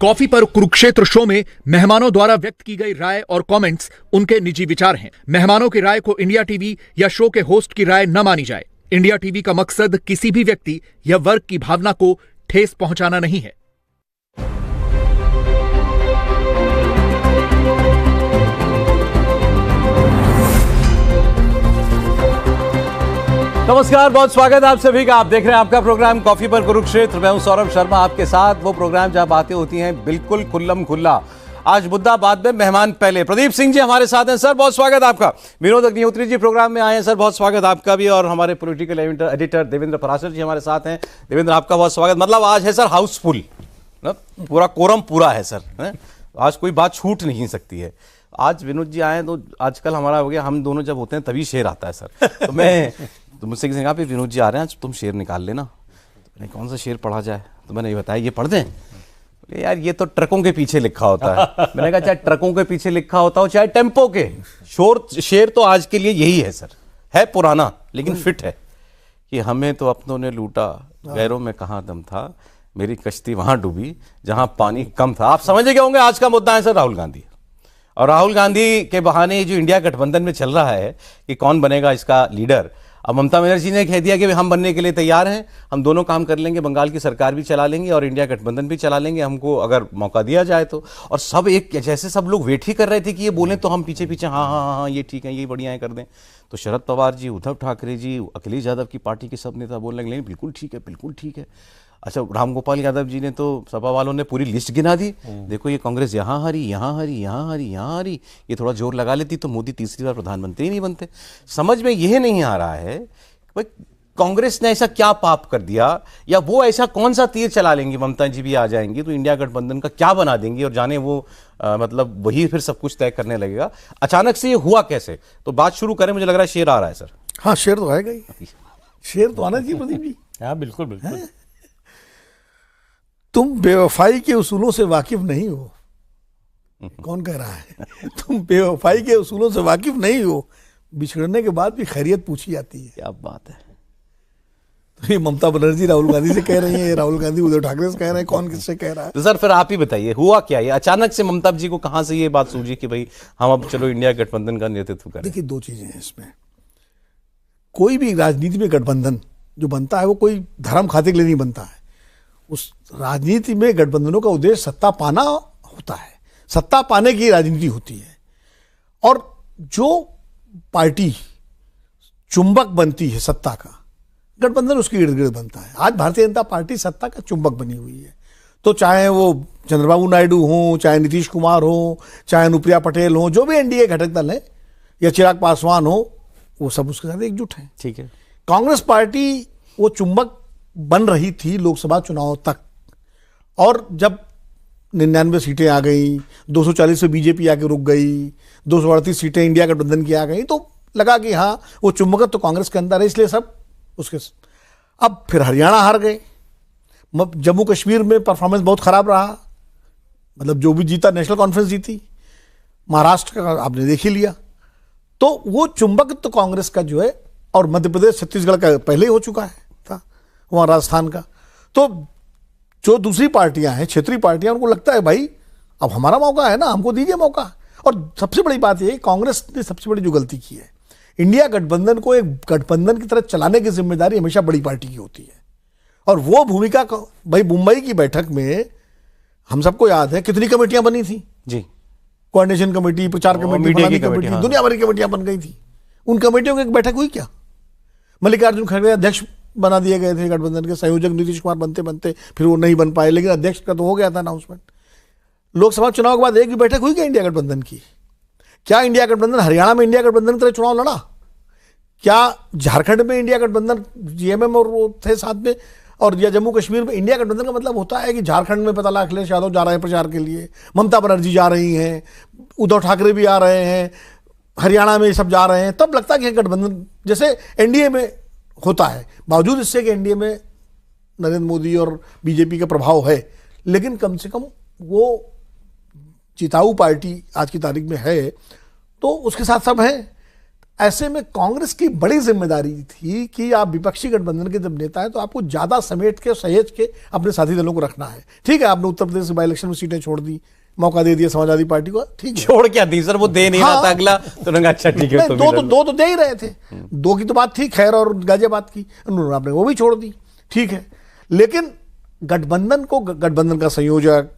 Coffee पर Kurukshetra show में मेहमानों द्वारा व्यक्त की गई राय और कमेंट्स उनके निजी विचार हैं। मेहमानों की राय को इंडिया टीवी या शो के होस्ट की राय न मानी जाए। इंडिया टीवी का मकसद किसी भी व्यक्ति या वर्ग की भावना को ठेस पहुंचाना नहीं है। नमस्कार, बहुत स्वागत है आप सभी का। आप देख रहे हैं आपका प्रोग्राम कॉफी पर कुरुक्षेत्र। मैं हूं सौरभ शर्मा, आपके साथ वो प्रोग्राम जहां बातें होती हैं बिल्कुल खुल्लम खुल्ला। आज मुद्दाबात में मेहमान पहले प्रदीप सिंह जी हमारे साथ हैं। सर बहुत स्वागत आपका। विनोद अग्निहोत्री जी प्रोग्राम में आए हैं। सर बहुत स्वागत आपका भी। और हमारे पॉलिटिकल एडिटर देवेंद्र पराशर जी हमारे साथ हैं। देवेंद्र आपका बहुत स्वागत। मतलब आज है सर हाउसफुल, पूरा कोरम पूरा है सर। आज कोई बात छूट नहीं सकती है। आज विनोद जी आए तो आजकल हमारा हो गया, हम दोनों जब होते हैं तभी शेर आता है सर। तो मुझसे किसी ने कहा विनोद जी आ रहे हैं आज तुम शेर निकाल लेना। तो मैंने कौन सा शेर पढ़ा जाए, तो मैंने ये बताया ये पढ़ दें। बोले यार ये तो ट्रकों के पीछे लिखा होता है। मैंने कहा चाहे ट्रकों के पीछे लिखा होता हो चाहे टेम्पो के, शेर तो आज के लिए यही है सर। है पुराना लेकिन फिट है कि हमें तो अपनों ने लूटा, गैरों में कहाँ दम था, मेरी कश्ती वहां डूबी जहां पानी कम था। आप समझ गए होंगे आज का मुद्दा है सर राहुल गांधी। और राहुल गांधी के बहाने जो इंडिया गठबंधन में चल रहा है कि कौन बनेगा इसका लीडर। अब ममता बनर्जी ने कह दिया कि हम बनने के लिए तैयार हैं, हम दोनों काम कर लेंगे, बंगाल की सरकार भी चला लेंगे और इंडिया गठबंधन भी चला लेंगे, हमको अगर मौका दिया जाए तो। और सब एक जैसे सब लोग वेट ही कर रहे थे कि ये बोलें तो हम पीछे पीछे हाँ हाँ हाँ ये ठीक है, ये बढ़िया है, कर दें। तो शरद पवार जी, उद्धव ठाकरे जी, अखिलेश यादव की पार्टी के सब नेता बोलने लगे बिल्कुल ठीक है, बिल्कुल ठीक है। अच्छा, रामगोपाल यादव जी ने तो सपा वालों ने पूरी लिस्ट गिना दी। देखो ये कांग्रेस यहाँ हारी, यहाँ हारी, यहाँ हारी, यहाँ हारी, ये थोड़ा जोर लगा लेती तो मोदी तीसरी बार प्रधानमंत्री नहीं बनते। समझ में यह नहीं आ रहा है भाई कांग्रेस ने ऐसा क्या पाप कर दिया, या वो ऐसा कौन सा तीर चला लेंगी, ममता जी भी आ जाएंगी तो इंडिया गठबंधन का क्या बना देंगी और जाने वो मतलब वही फिर सब कुछ तय करने लगेगा। अचानक से ये हुआ कैसे? तो बात शुरू करें, मुझे लग रहा है शेर आ रहा है सर। हाँ शेर तो आएगा ही, शेर तो आना चाहिए प्रदीप जी। हाँ बिल्कुल बिल्कुल। तुम बेवफाई के उसूलों से वाकिफ नहीं हो। कौन कह रहा है? तुम बेवफाई के उसूलों से वाकिफ नहीं हो, बिछड़ने के बाद भी खैरियत पूछी जाती है। क्या बात है। तो ये ममता बनर्जी राहुल गांधी से कह रही है, राहुल गांधी उद्धव ठाकरे से कह रहे हैं, कौन किससे कह रहा है? तो सर फिर आप ही बताइए हुआ क्या? ये अचानक से ममता जी को कहां से ये बात सूझी कि भाई हम अब चलो इंडिया गठबंधन का नेतृत्व करें? देखिए दो चीजें हैं इसमें। कोई भी राजनीति में गठबंधन जो बनता है वो कोई धर्म खाते के लिए नहीं बनता है। उस राजनीति में गठबंधनों का उद्देश्य सत्ता पाना होता है, सत्ता पाने की राजनीति होती है। और जो पार्टी चुंबक बनती है सत्ता का, गठबंधन उसके इर्द गिर्द बनता है। आज भारतीय जनता पार्टी सत्ता का चुंबक बनी हुई है। तो चाहे वो चंद्रबाबू नायडू हो, चाहे नीतीश कुमार हो, चाहे अनुप्रिया पटेल हो, जो भी एनडीए घटक दल है, या चिराग पासवान हो, वो सब उसके साथ एकजुट हैं। ठीक है। कांग्रेस पार्टी वो चुंबक बन रही थी लोकसभा चुनाव तक, और जब 99 सीटें आ गई, 240 से बीजेपी आके रुक गई, 238 सीटें इंडिया गठबंधन की आ गई, तो लगा कि हाँ वो चुंबकत्व तो कांग्रेस के अंदर है, इसलिए सब उसके। अब फिर हरियाणा हार गए, जम्मू कश्मीर में परफॉर्मेंस बहुत खराब रहा, मतलब जो भी जीता नेशनल कॉन्फ्रेंस जीती, महाराष्ट्र का आपने देख ही लिया। तो वो चुंबकत्व तो कांग्रेस का जो है, और मध्य प्रदेश छत्तीसगढ़ का पहले ही हो चुका है था, वहाँ राजस्थान का। तो जो दूसरी पार्टियां हैं, क्षेत्रीय पार्टियां, उनको लगता है भाई अब हमारा मौका है ना, हमको दीजिए मौका। और सबसे बड़ी बात यह, कांग्रेस ने सबसे बड़ी जो गलती की है, इंडिया गठबंधन को एक गठबंधन की तरह चलाने की जिम्मेदारी हमेशा बड़ी पार्टी की होती है। और वो भूमिका भाई मुंबई की बैठक में हम सबको याद है कितनी कमेटियां बनी थी जी, कोऑर्डिनेशन कमेटी, प्रचार कमेटी, कमेटी, दुनिया भर की कमेटियां बन गई थी। उन कमेटियों की एक बैठक हुई क्या? मल्लिकार्जुन खड़गे अध्यक्ष बना दिए गए थे गठबंधन के, संयोजक नीतीश कुमार बनते बनते फिर वो नहीं बन पाए, लेकिन अध्यक्ष का तो हो गया था अनाउंसमेंट। लोकसभा चुनाव के बाद एक भी बैठक हुई क्या इंडिया गठबंधन की? क्या इंडिया गठबंधन हरियाणा में इंडिया गठबंधन की तरह चुनाव लड़ा? क्या झारखंड में इंडिया गठबंधन जीएमएम और वो थे साथ में, और या जम्मू कश्मीर में? इंडिया गठबंधन का मतलब होता है कि झारखंड में पता लगा अखिलेश यादव जा रहे हैं प्रचार के लिए, ममता बनर्जी जा रही हैं, उद्धव ठाकरे भी आ रहे हैं, हरियाणा में सब जा रहे हैं, तब लगता है कि गठबंधन जैसे एनडीए में होता है। बावजूद इससे कि एनडीए में नरेंद्र मोदी और बीजेपी का प्रभाव है, लेकिन कम से कम वो जिताऊ पार्टी आज की तारीख में है, तो उसके साथ सब है। ऐसे में कांग्रेस की बड़ी जिम्मेदारी थी कि आप विपक्षी गठबंधन के जब नेता है तो आपको ज्यादा समेट के सहेज के अपने साथी दलों को रखना है। ठीक है, आपने उत्तर प्रदेश बाई इलेक्शन में सीटें छोड़ दी, मौका दे दिया समाजवादी पार्टी को, ठीक है। छोड़ क्या दी सर, वो दे नहीं रहा था अगला, तो रंगा अच्छा ठीक है। दो तो दे ही रहे थे, दो की तो बात थी, खैर और गाजियाबाद की, उन्होंने आपने वो भी छोड़ दी, ठीक है। लेकिन गठबंधन को, गठबंधन का संयोजक,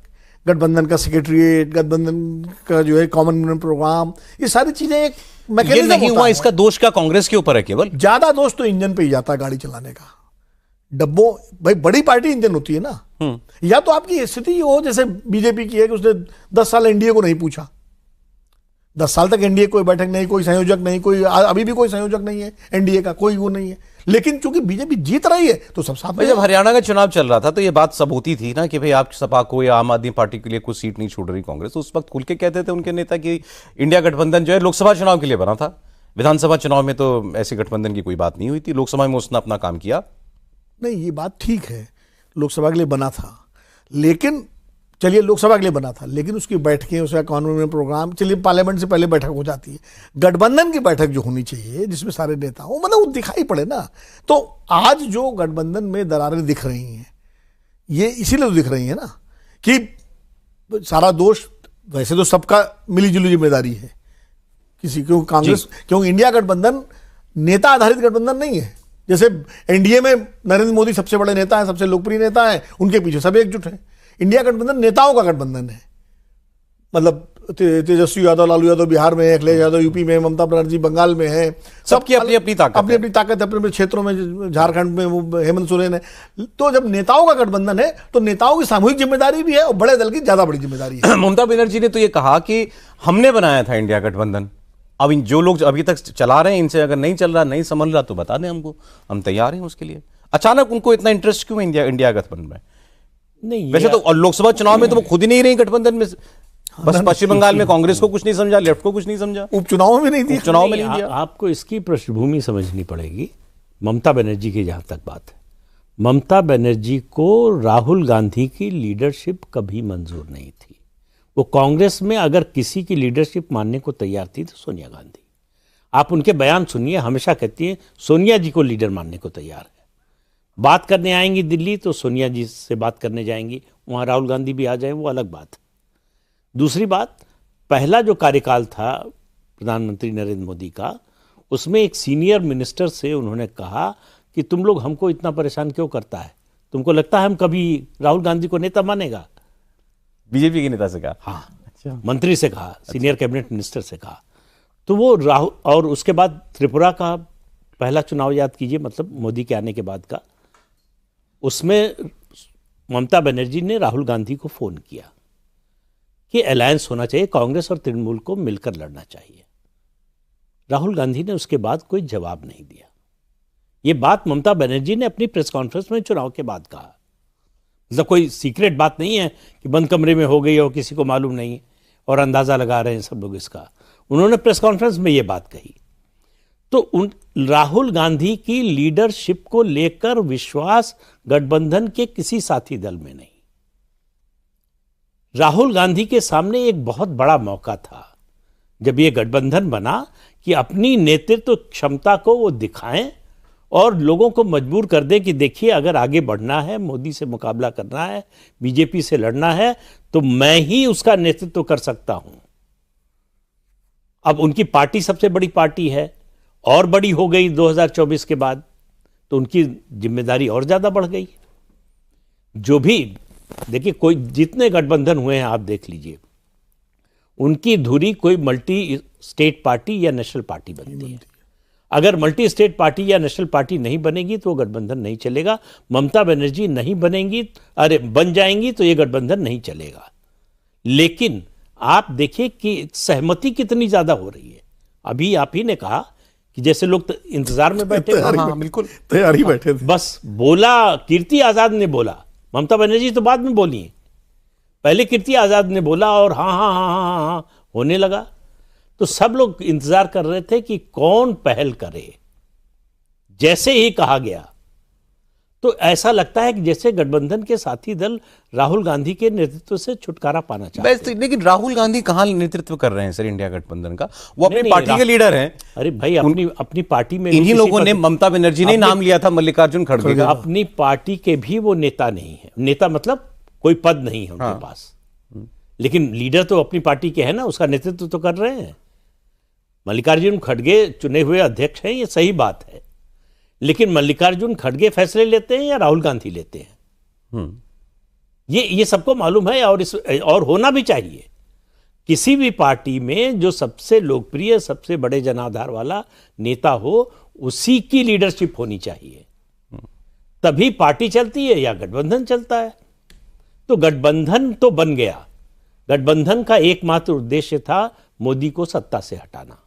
गठबंधन का सेक्रेटरीट, गठबंधन का जो है कॉमन प्रोग्राम, ये सारी चीजें एक मैकेनिज्म नहीं हुआ। इसका दोष का कांग्रेस के ऊपर है केवल? ज्यादा दोष तो इंजन पे ही जाता है गाड़ी चलाने का। डब्बों, भाई बड़ी पार्टी इंजन होती है ना। या तो आपकी स्थिति हो जैसे बीजेपी की है कि उसने 10 साल एनडीए को नहीं पूछा, 10 साल तक एनडीए कोई बैठक नहीं, कोई संयोजक नहीं, कोई अभी भी कोई संयोजक नहीं है एनडीए का, कोई वो नहीं है। लेकिन चूंकि बीजेपी जीत रही है तो सब साथ में। जब हरियाणा का चुनाव चल रहा था तो ये बात सब होती थी ना कि भाई आप सपा को या आम आदमी पार्टी के लिए कोई सीट नहीं छोड़ रही कांग्रेस, तो उस वक्त खुल के कहते थे उनके नेता कि इंडिया गठबंधन जो है लोकसभा चुनाव के लिए बना था, विधानसभा चुनाव में तो ऐसे गठबंधन की कोई बात नहीं हुई थी, लोकसभा में उसने अपना काम किया। नहीं, ये बात ठीक है, लोकसभा के लिए बना था, लेकिन चलिए लोकसभा के लिए बना था, लेकिन उसकी बैठकें, उसका कानूनी प्रोग्राम, चलिए पार्लियामेंट से पहले बैठक हो जाती है। गठबंधन की बैठक जो होनी चाहिए जिसमें सारे नेता हो, मतलब वो दिखाई पड़े ना। तो आज जो गठबंधन में दरारें दिख रही हैं, ये इसीलिए तो दिख रही है ना कि सारा दोष वैसे तो सबका मिलीजुली जिम्मेदारी है किसी, क्यों कांग्रेस, क्योंकि इंडिया गठबंधन नेता आधारित गठबंधन नहीं है। जैसे एनडीए में नरेंद्र मोदी सबसे बड़े नेता हैं, सबसे लोकप्रिय नेता हैं, उनके पीछे सब एकजुट हैं। इंडिया गठबंधन नेताओं का गठबंधन है, मतलब तेजस्वी यादव, लालू यादव बिहार में है, अखिलेश यादव यूपी में, ममता बनर्जी बंगाल में है, सबकी अपनी अपनी ताकत, अपनी अपनी ताकत है अपने क्षेत्रों में, झारखंड में वो हेमंत सोरेन है। तो जब नेताओं का गठबंधन है तो नेताओं की सामूहिक जिम्मेदारी भी है और बड़े दल की ज्यादा बड़ी जिम्मेदारी है। ममता बनर्जी ने तो ये कहा कि हमने बनाया था इंडिया गठबंधन, अब जो लोग अभी तक चला रहे हैं इनसे अगर नहीं चल रहा, नहीं संभल रहा तो बता दें हमको, हम तैयार हैं उसके लिए। अचानक उनको इतना इंटरेस्ट क्यों है इंडिया गठबंधन में? नहीं, वैसे तो लोकसभा चुनाव में तो वो खुद ही नहीं रही गठबंधन में, बस पश्चिम बंगाल में कांग्रेस को कुछ नहीं समझा, लेफ्ट को कुछ नहीं समझा, उपचुनाव में नहीं दिया, उपचुनाव में नहीं दिया। आपको इसकी पृष्ठभूमि समझनी पड़ेगी। ममता बनर्जी की जहां तक बात है, ममता बनर्जी को राहुल गांधी की लीडरशिप कभी मंजूर नहीं थी। वो कांग्रेस में अगर किसी की लीडरशिप मानने को तैयार थी तो सोनिया गांधी। आप उनके बयान सुनिए, हमेशा कहती हैं सोनिया जी को लीडर मानने को तैयार है। बात करने आएंगी दिल्ली तो सोनिया जी से बात करने जाएंगी, वहाँ राहुल गांधी भी आ जाए वो अलग बात है। दूसरी बात, पहला जो कार्यकाल था प्रधानमंत्री नरेंद्र मोदी का, उसमें एक सीनियर मिनिस्टर से उन्होंने कहा कि तुम लोग हमको इतना परेशान क्यों करता है, तुमको लगता है हम कभी राहुल गांधी को नेता मानेगा? बीजेपी के नेता से कहा? हाँ, अच्छा, मंत्री से कहा, सीनियर कैबिनेट मिनिस्टर से कहा। तो वो राहुल, और उसके बाद त्रिपुरा का पहला चुनाव याद कीजिए, मतलब मोदी के आने के बाद का, उसमें ममता बनर्जी ने राहुल गांधी को फोन किया कि अलायंस होना चाहिए, कांग्रेस और तृणमूल को मिलकर लड़ना चाहिए। राहुल गांधी ने उसके बाद कोई जवाब नहीं दिया। ये बात ममता बनर्जी ने अपनी प्रेस कॉन्फ्रेंस में चुनाव के बाद कहा, मतलब कोई सीक्रेट बात नहीं है कि बंद कमरे में हो गई और किसी को मालूम नहीं और अंदाजा लगा रहे हैं सब लोग इसका। उन्होंने प्रेस कॉन्फ्रेंस में ये बात कही। तो राहुल गांधी की लीडरशिप को लेकर विश्वास गठबंधन के किसी साथी दल में नहीं। राहुल गांधी के सामने एक बहुत बड़ा मौका था जब ये गठबंधन बना कि अपनी नेतृत्व क्षमता को वो दिखाएं और लोगों को मजबूर कर दें कि देखिए अगर आगे बढ़ना है, मोदी से मुकाबला करना है, बीजेपी से लड़ना है, तो मैं ही उसका नेतृत्व कर सकता हूं। अब उनकी पार्टी सबसे बड़ी पार्टी है और बड़ी हो गई 2024 के बाद, तो उनकी जिम्मेदारी और ज्यादा बढ़ गई। जो भी देखिए, कोई जितने गठबंधन हुए हैं आप देख लीजिए, उनकी धुरी कोई मल्टी स्टेट पार्टी या नेशनल पार्टी बनती है। अगर मल्टी स्टेट पार्टी या नेशनल पार्टी नहीं बनेगी तो गठबंधन नहीं चलेगा। ममता बनर्जी नहीं बनेंगी, अरे बन जाएंगी तो ये गठबंधन नहीं चलेगा। लेकिन आप देखिए कि सहमति कितनी ज्यादा हो रही है। अभी आप ही ने कहा कि जैसे लोग इंतजार में बैठे, हाँ, बिल्कुल तैयारी बैठे थे। बस बोला, कीर्ति आजाद ने बोला, ममता बनर्जी तो बाद में बोली, पहले कीर्ति आजाद ने बोला और हाँ हाँ हाँ हाँ हाँ हाँ होने लगा। तो सब लोग इंतजार कर रहे थे कि कौन पहल करे। जैसे ही कहा गया तो ऐसा लगता है कि जैसे गठबंधन के साथी दल राहुल गांधी के नेतृत्व से छुटकारा पाना चाहते हैं। लेकिन राहुल गांधी कहाँ नेतृत्व कर रहे हैं सर इंडिया गठबंधन का? वो अपनी नहीं, पार्टी के लीडर हैं। अरे भाई अपनी पार्टी में इन्हीं लोगों ने, ममता बनर्जी ने नाम लिया था मल्लिकार्जुन खड़गे का। अपनी पार्टी के भी वो नेता नहीं है। नेता मतलब कोई पद नहीं है उनके पास, लेकिन लीडर तो अपनी पार्टी के है ना, उसका नेतृत्व तो कर रहे हैं। मल्लिकार्जुन खड़गे चुने हुए अध्यक्ष हैं, ये सही बात है, लेकिन मल्लिकार्जुन खड़गे फैसले लेते हैं या राहुल गांधी लेते हैं? ये सबको मालूम है, और होना भी चाहिए। किसी भी पार्टी में जो सबसे लोकप्रिय, सबसे बड़े जनाधार वाला नेता हो, उसी की लीडरशिप होनी चाहिए, तभी पार्टी चलती है या गठबंधन चलता है। तो गठबंधन तो बन गया। गठबंधन का एकमात्र उद्देश्य था मोदी को सत्ता से हटाना।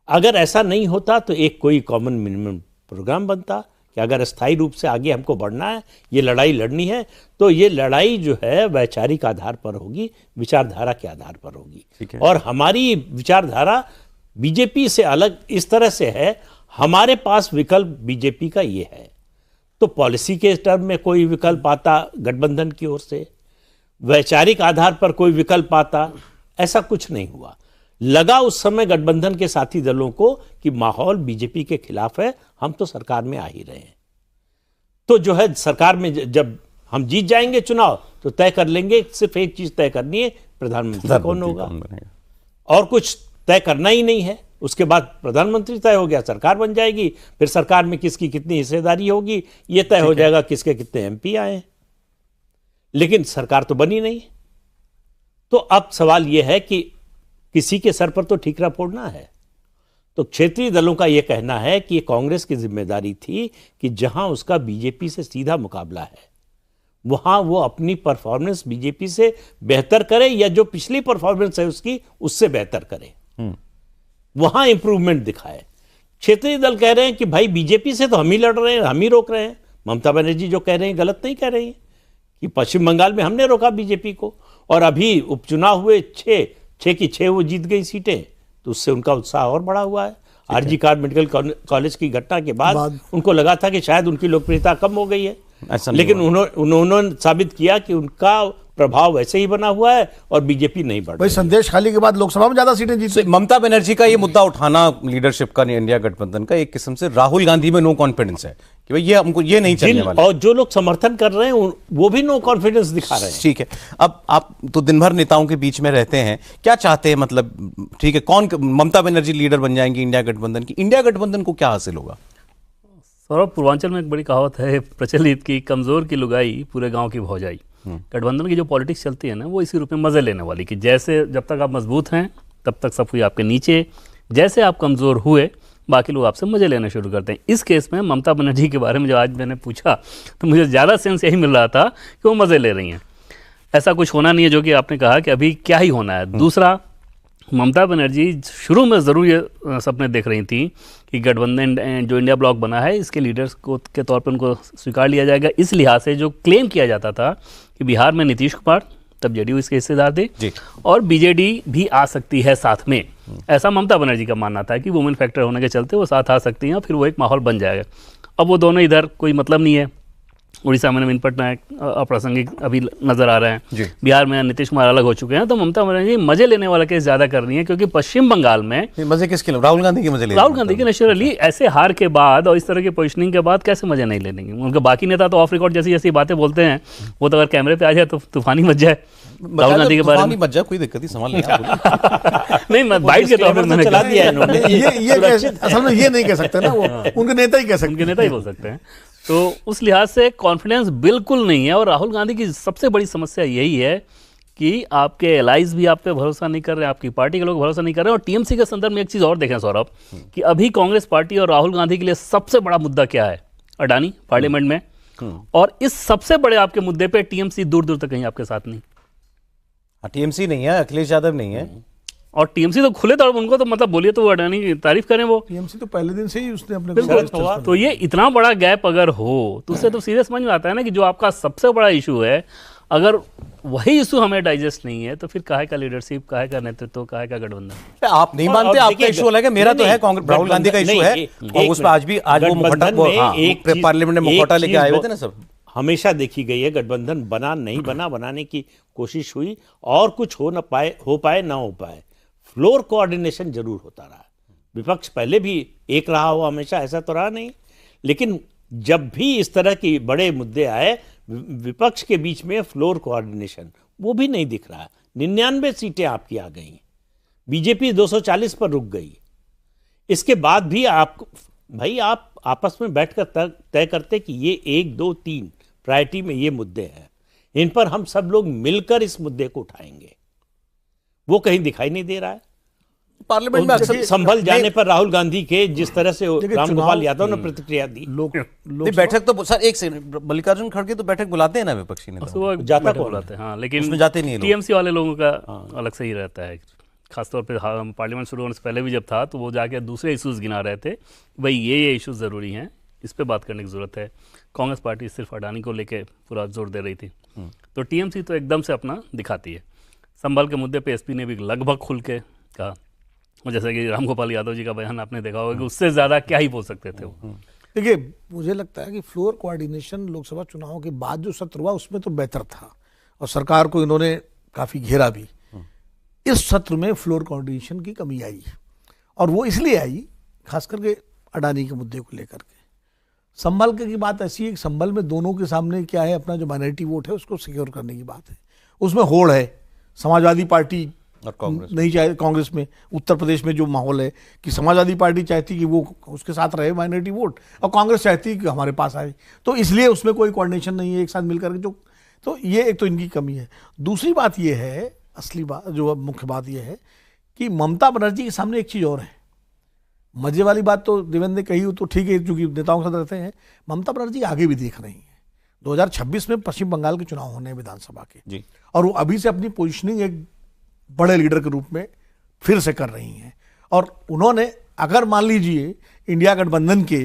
अगर ऐसा नहीं होता तो एक कोई कॉमन मिनिमम प्रोग्राम बनता कि अगर स्थायी रूप से आगे हमको बढ़ना है, ये लड़ाई लड़नी है, तो ये लड़ाई जो है वैचारिक आधार पर होगी, विचारधारा के आधार पर होगी। और हमारी विचारधारा बीजेपी से अलग इस तरह से है, हमारे पास विकल्प बीजेपी का ये है। तो पॉलिसी के टर्म में कोई विकल्प आता गठबंधन की ओर से, वैचारिक आधार पर कोई विकल्प आता, ऐसा कुछ नहीं हुआ। लगा उस समय गठबंधन के साथी दलों को कि माहौल बीजेपी के खिलाफ है, हम तो सरकार में आ ही रहे हैं, तो जो है सरकार में जब हम जीत जाएंगे चुनाव तो तय कर लेंगे, सिर्फ एक चीज तय करनी है, प्रधानमंत्री कौन होगा, और कुछ तय करना ही नहीं है। उसके बाद प्रधानमंत्री तय हो गया, सरकार बन जाएगी, फिर सरकार में किसकी कितनी हिस्सेदारी होगी ये तय हो जाएगा, किसके कितने एमपी आए, लेकिन सरकार तो बनी नहीं। तो अब सवाल यह है कि किसी के सर पर तो ठीकरा फोड़ना है। तो क्षेत्रीय दलों का यह कहना है कि कांग्रेस की जिम्मेदारी थी कि जहां उसका बीजेपी से सीधा मुकाबला है, वहां वो अपनी परफॉर्मेंस बीजेपी से बेहतर करे, या जो पिछली परफॉर्मेंस है उसकी उससे बेहतर करे, वहां इंप्रूवमेंट दिखाए। क्षेत्रीय दल कह रहे हैं कि भाई बीजेपी से तो हम ही लड़ रहे हैं, हम ही रोक रहे हैं। ममता बनर्जी जो कह रहे हैं गलत नहीं कह रही है कि पश्चिम बंगाल में हमने रोका बीजेपी को, और अभी उपचुनाव हुए 6 की 6 वो जीत गई सीटें, तो उससे उनका उत्साह और बढ़ा हुआ है। आरजी कार्ड मेडिकल कॉलेज की घटना के बाद उनको लगा था कि शायद उनकी लोकप्रियता कम हो गई है, लेकिन उन्होंने साबित किया कि उनका प्रभाव वैसे ही बना हुआ है और बीजेपी नहीं बढ़ रही। संदेश खाली के बाद लोकसभा में ज्यादा सीटें जीती। ममता बनर्जी का ये मुद्दा उठाना लीडरशिप का इंडिया गठबंधन का, एक किस्म से राहुल गांधी में नो कॉन्फिडेंस है कि भाई ये हमको ये नहीं चलने वाला, और जो लोग समर्थन कर रहे हैं वो भी नो कॉन्फिडेंस दिखा रहे हैं। ठीक है, अब आप तो दिन भर नेताओं के बीच में रहते हैं, क्या चाहते हैं, मतलब ठीक है, कौन ममता बनर्जी लीडर बन जाएंगी इंडिया गठबंधन की? इंडिया गठबंधन को क्या हासिल होगा? सौरभ, पूर्वांचल में एक बड़ी कहावत है प्रचलित की कमजोर की लुगाई पूरे गांव की भौजाई। गठबंधन की जो पॉलिटिक्स चलती है ना, वो इसी रूप में मजे लेने वाली कि जैसे जब तक आप मजबूत हैं तब तक सब कोई आपके नीचे, जैसे आप कमजोर हुए बाकी लोग आपसे मजे लेने शुरू करते हैं। इस केस में ममता बनर्जी के बारे में जब आज मैंने पूछा तो मुझे ज़्यादा सेंस यही मिल रहा था कि वो मजे ले रही हैं। ऐसा कुछ होना नहीं है जो कि आपने कहा कि अभी क्या ही होना है। दूसरा, ममता बनर्जी शुरू में ज़रूर ये सपने देख रही थी कि गठबंधन जो इंडिया ब्लॉक बना है इसके लीडर्स को के तौर पर उनको स्वीकार लिया जाएगा। इस लिहाज से जो क्लेम किया जाता था कि बिहार में नीतीश कुमार, तब जेडीयू इसके हिस्सेदार थे, और बीजेडी भी आ सकती है साथ में, ऐसा ममता बनर्जी का मानना था कि वुमेन फैक्टर होने के चलते वो साथ आ सकती हैं, फिर वो एक माहौल बन जाएगा। अब वो दोनों इधर कोई मतलब नहीं है। उड़ीसा में नवीन पटनायक अप्रासंगिक अभी नजर आ रहे हैं, बिहार में नीतीश कुमार अलग हो चुके हैं, तो ममता बनर्जी मजे लेने वाला केस ज्यादा कर रही है, क्योंकि पश्चिम बंगाल में मजे किसके लिए? राहुल गांधी के मजे ले, राहुल गांधी के नेचुरली ऐसे हार के बाद और इस तरह की पोजिशनिंग के बाद कैसे मजे नहीं लेंगे उनके बाकी नेता? तो ऑफ रिकॉर्ड जैसी जैसी बातें बोलते हैं वो तो अगर कैमरे पे आ जाए तो तूफानी मच जाए। राहुल गांधी के बारे में मच जाए, कोई दिक्कत नहीं, सवाल नहीं, मैं बाइट के तौर पर मैंने चला दिया है। असल में ये नहीं कह सकते ना, वो उनके नेता ही कह सकते, उनके नेता ही बोल सकते हैं। तो उस लिहाज से कॉन्फिडेंस बिल्कुल नहीं है। और राहुल गांधी की सबसे बड़ी समस्या यही है कि आपके एलाइज भी आप पे भरोसा नहीं कर रहे, आपकी पार्टी के लोग भरोसा नहीं कर रहे। और टीएमसी के संदर्भ में एक चीज़ और देखें सौरभ, कि अभी कांग्रेस पार्टी और राहुल गांधी के लिए सबसे बड़ा मुद्दा क्या है? अडानी पार्लियामेंट में, और इस सबसे बड़े आपके मुद्दे पे टीएमसी दूर दूर तक कहीं आपके साथ नहीं। टीएमसी नहीं है, अखिलेश यादव नहीं है, और टीएमसी तो खुले तौर पर उनको तो मतलब बोलिए तो वो अडानी की तारीफ करें। वो टीएमसी तो पहले दिन से ही उसने अपने बिल्कुल। तो ये इतना बड़ा गैप अगर हो तो उससे तो सीधे समझ में आता है ना कि जो आपका सबसे बड़ा इशू है, अगर वही इशू हमें डाइजेस्ट नहीं है तो फिर काहे का लीडरशिप, काहे का नेतृत्व, काहे का गठबंधन। आप नहीं मानते, आपका इशू अलग है, मेरा तो है कांग्रेस राहुल गांधी का इशू है, और उस पर आज वो पार्लियामेंट में मुखौटा लेके आए हुए थे ना सब। हमेशा देखी गई है, गठबंधन बना नहीं बना, बनाने की कोशिश हुई और कुछ हो पाए ना हो पाए, फ्लोर कोऑर्डिनेशन जरूर होता रहा। विपक्ष पहले भी एक रहा हो हमेशा, ऐसा तो रहा नहीं, लेकिन जब भी इस तरह के बड़े मुद्दे आए विपक्ष के बीच में फ्लोर कोऑर्डिनेशन वो भी नहीं दिख रहा है। 99 सीटें आपकी आ गई, बीजेपी 240 पर रुक गई। इसके बाद भी आप आपस में बैठकर तय करते कि ये 1 2 3 प्रायोरिटी में ये मुद्दे हैं, इन पर हम सब लोग मिलकर इस मुद्दे को उठाएंगे, वो कहीं दिखाई नहीं दे रहा है। पार्लियामेंट में अक्सर संभल जाने पर राहुल गांधी के जिस तरह से रामगोपाल यादव ने प्रतिक्रिया दी, बैठक तो सर एक सेकंड, मल्लिकार्जुन खड़गे तो बैठक बुलाते हैं ना विपक्षी नेता, जाता को बुलाते हैं, हाँ, लेकिन उसमें जाते नहीं है लोग। टीएमसी वाले लोगों का अलग से ही रहता है। खासतौर पे पार्लियामेंट शुरू होने से पहले भी जब था तो वो जाके दूसरे इश्यूज गिना रहे थे, भाई ये इश्यूज ज़रूरी हैं, इस पे बात करने की ज़रूरत है। कांग्रेस पार्टी सिर्फ अडानी को लेके पूरा जोर दे रही थी, तो टीएमसी तो एकदम से अपना दिखाती है। संभल के मुद्दे पे एसपी ने भी लगभग खुल के कहा, और जैसे कि रामगोपाल यादव जी का बयान आपने देखा होगा कि उससे ज़्यादा क्या ही बोल सकते थे वो। देखिए, मुझे लगता है कि फ्लोर कोऑर्डिनेशन लोकसभा चुनाव के बाद जो सत्र हुआ उसमें तो बेहतर था, और सरकार को इन्होंने काफ़ी घेरा भी। इस सत्र में फ्लोर कोऑर्डिनेशन की कमी आई, और वो इसलिए आई खास करके अडानी के मुद्दे को लेकर के। संभल की बात ऐसी है कि संभल में दोनों के सामने क्या है, अपना जो माइनॉरिटी वोट है उसको सिक्योर करने की बात है, उसमें होड़ है। समाजवादी पार्टी और कांग्रेस नहीं चाहे, कांग्रेस में उत्तर प्रदेश में जो माहौल है कि समाजवादी पार्टी चाहती कि वो उसके साथ रहे माइनॉरिटी वोट, और कांग्रेस चाहती कि हमारे पास आए, तो इसलिए उसमें कोई कोऑर्डिनेशन नहीं है एक साथ मिलकर के, जो तो ये एक तो इनकी कमी है। दूसरी बात ये है, असली बात जो मुख्य बात ये है कि ममता बनर्जी के सामने एक चीज़ और है। मजे वाली बात तो देवेंद्र ने कही, तो ठीक है क्योंकि नेताओं के साथ रहते हैं, ममता बनर्जी आगे भी देख रही है। 2026 में पश्चिम बंगाल के चुनाव होने हैं विधानसभा के जी, और वो अभी से अपनी पोजिशनिंग एक बड़े लीडर के रूप में फिर से कर रही हैं। और उन्होंने अगर मान लीजिए इंडिया गठबंधन के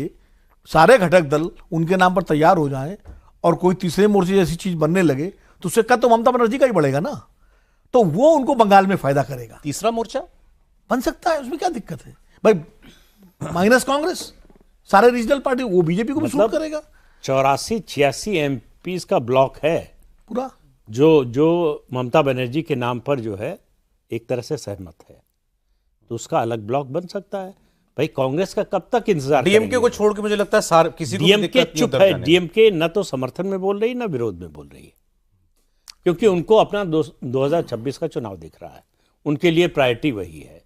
सारे घटक दल उनके नाम पर तैयार हो जाएं और कोई तीसरे मोर्चे जैसी चीज बनने लगे, तो उससे कद तो ममता बनर्जी का ही बढ़ेगा ना, तो वो उनको बंगाल में फायदा करेगा। तीसरा मोर्चा बन सकता है, उसमें क्या दिक्कत है भाई। माइनस कांग्रेस, सारे रीजनल पार्टी, वो बीजेपी को भी सूट करेगा। 84-86 एमपीज का ब्लॉक है पूरा, जो ममता बनर्जी के नाम पर जो है एक तरह से सहमत है, तो उसका अलग ब्लॉक बन सकता है। भाई कांग्रेस का कब तक इंतजार करेंगे? डीएमके को छोड़ के मुझे लगता है किसी को डीएमके चुप है। डीएमके न तो समर्थन में बोल रही, न विरोध में बोल रही है, क्योंकि उनको अपना 2026 का चुनाव दिख रहा है, उनके लिए प्रायोरिटी वही है।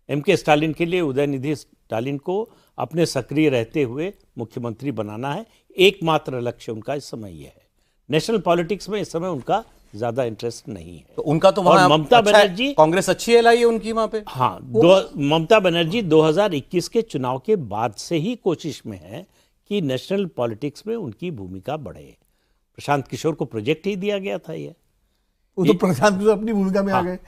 एमके स्टालिन के लिए उदयनिधि स्टालिन को अपने सक्रिय रहते हुए मुख्यमंत्री बनाना है, एकमात्र लक्ष्य उनका इस समय यह है। नेशनल पॉलिटिक्स में इस समय उनका ज्यादा इंटरेस्ट नहीं है। तो उनका तो वहां ममता बनर्जी, कांग्रेस अच्छी एलाई है उनकी वहां पे। हाँ, ममता बनर्जी 2021 के चुनाव के बाद से ही कोशिश में है कि नेशनल पॉलिटिक्स में उनकी भूमिका बढ़े। प्रशांत किशोर को प्रोजेक्ट ही दिया गया था ये, वो तो प्रशांत किशोर अपनी भूमिका में आ गए।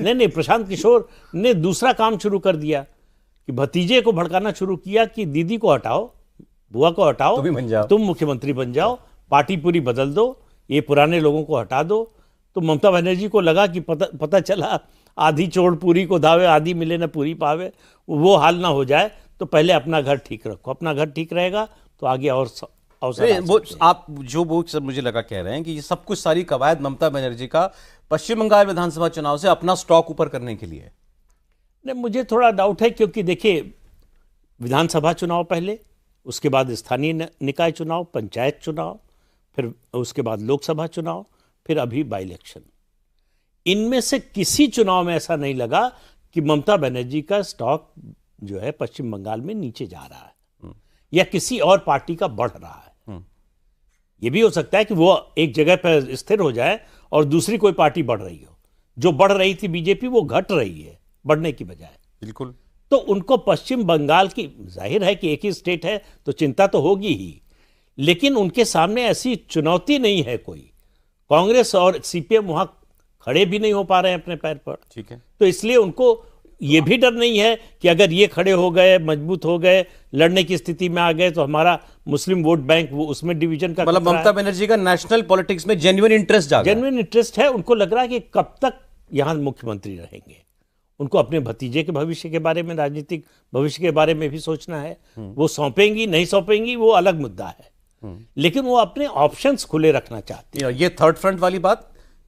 नहीं, प्रशांत किशोर ने दूसरा काम शुरू कर दिया कि भतीजे को भड़काना शुरू किया कि दीदी को हटाओ, बुआ को हटाओ, तुम बन जाओ, तुम मुख्यमंत्री बन जाओ, पार्टी पूरी बदल दो, ये पुराने लोगों को हटा दो। तो ममता बनर्जी को लगा कि पता चला आधी चोर पूरी को धावे, आधी मिले न पूरी पावे, वो हाल ना हो जाए, तो पहले अपना घर ठीक रखो। अपना घर ठीक रहेगा तो आगे और अवसर। वो आप जो वो सब मुझे लगा कह रहे हैं कि ये सब कुछ सारी कवायद ममता बनर्जी का पश्चिम बंगाल विधानसभा चुनाव से अपना स्टॉक ऊपर करने के लिए। नहीं, मुझे थोड़ा डाउट है, क्योंकि देखिए विधानसभा चुनाव पहले, उसके बाद स्थानीय निकाय चुनाव, पंचायत चुनाव, फिर उसके बाद लोकसभा चुनाव, फिर अभी बाई इलेक्शन। इनमें से किसी चुनाव में ऐसा नहीं लगा कि ममता बनर्जी का स्टॉक जो है पश्चिम बंगाल में नीचे जा रहा है या किसी और पार्टी का बढ़ रहा है। यह भी हो सकता है कि वो एक जगह पर स्थिर हो जाए और दूसरी कोई पार्टी बढ़ रही हो। जो बढ़ रही थी बीजेपी, वो घट रही है बढ़ने की बजाय। बिल्कुल। तो उनको पश्चिम बंगाल की, जाहिर है कि एक ही स्टेट है तो चिंता तो होगी ही, लेकिन उनके सामने ऐसी चुनौती नहीं है कोई। कांग्रेस और सीपीएम वहां खड़े भी नहीं हो पा रहे हैं अपने पैर पर। ठीक है। तो इसलिए उनको ये भी डर नहीं है कि अगर ये खड़े हो गए, मजबूत हो गए, लड़ने की स्थिति में आ गए तो हमारा मुस्लिम वोट बैंक वो उसमें डिवीजन का मतलब ममता बनर्जी का नेशनल पॉलिटिक्स में जेन्युइन इंटरेस्ट जागा है। जेन्युइन इंटरेस्ट है। उनको लग रहा है कि कब तक यहाँ मुख्यमंत्री रहेंगे। उनको अपने भतीजे के भविष्य के बारे में, राजनीतिक भविष्य के बारे में भी सोचना है। वो सौंपेंगी नहीं सौंपेंगी वो अलग मुद्दा है, लेकिन वो अपने ऑप्शंस खुले रखना चाहते हैं। ये थर्ड फ्रंट वाली बात